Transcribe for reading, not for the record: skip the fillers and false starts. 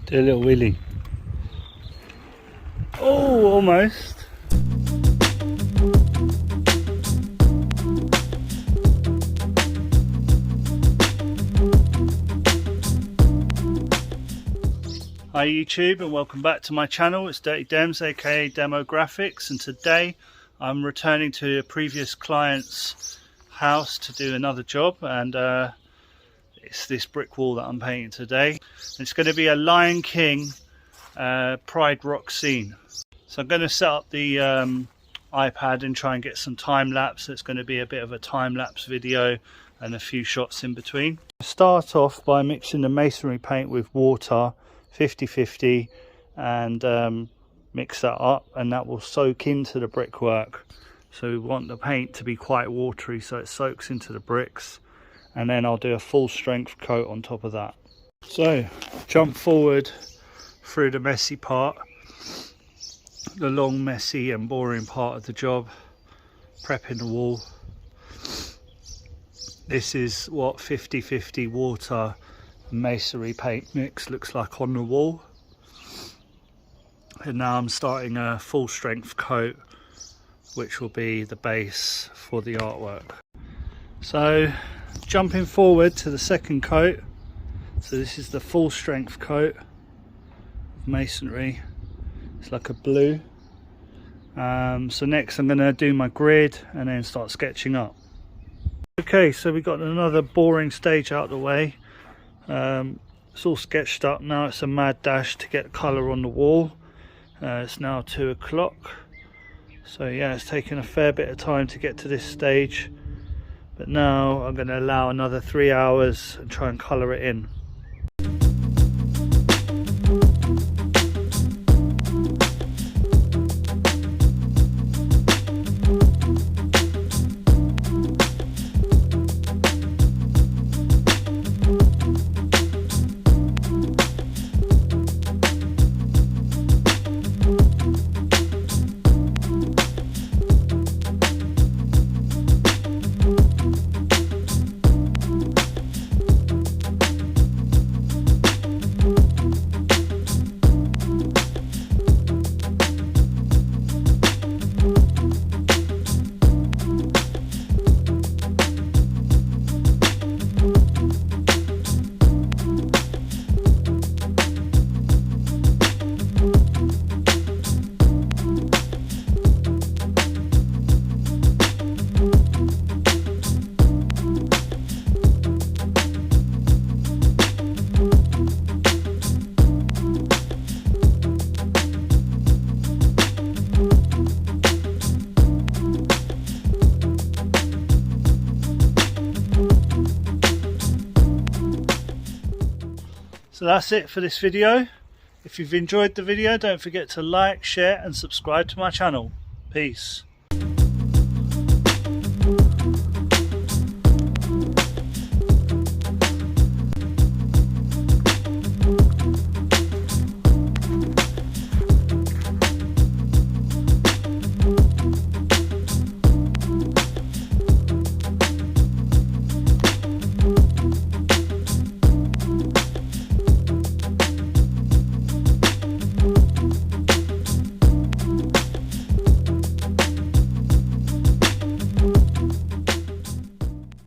Do a little wheelie. Oh, almost. Hi YouTube, and welcome back to my channel. It's Dirty Dems, aka Demograffix, and today I'm returning to a previous client's house to do another job, and it's this brick wall that I'm painting today. It's going to be a Lion King Pride Rock scene. So I'm going to set up the iPad and try and get some time lapse. It's going to be a bit of a time lapse video and a few shots in between. Start off by mixing the masonry paint with water 50-50 and mix that up, and that will soak into the brickwork. So we want the paint to be quite watery so it soaks into the bricks, and then I'll do a full strength coat on top of that. So jump forward through the messy part, the long, messy and boring part of the job, prepping the wall. This is what 50-50 water masonry paint mix looks like on the wall. And now I'm starting a full strength coat, which will be the base for the artwork. So jumping forward to the second coat, so this is the full strength coat of masonry. It's like a blue. So next I'm going to do my grid and then start sketching up. Okay, so we got another boring stage out of the way. It's all sketched up now. It's a mad dash to get colour on the wall. It's now 2 o'clock, so yeah, it's taken a fair bit of time to get to this stage, but now I'm going to allow another 3 hours and try and colour it in. So that's it for this video. If you've enjoyed the video, don't forget to like, share and subscribe to my channel. Peace.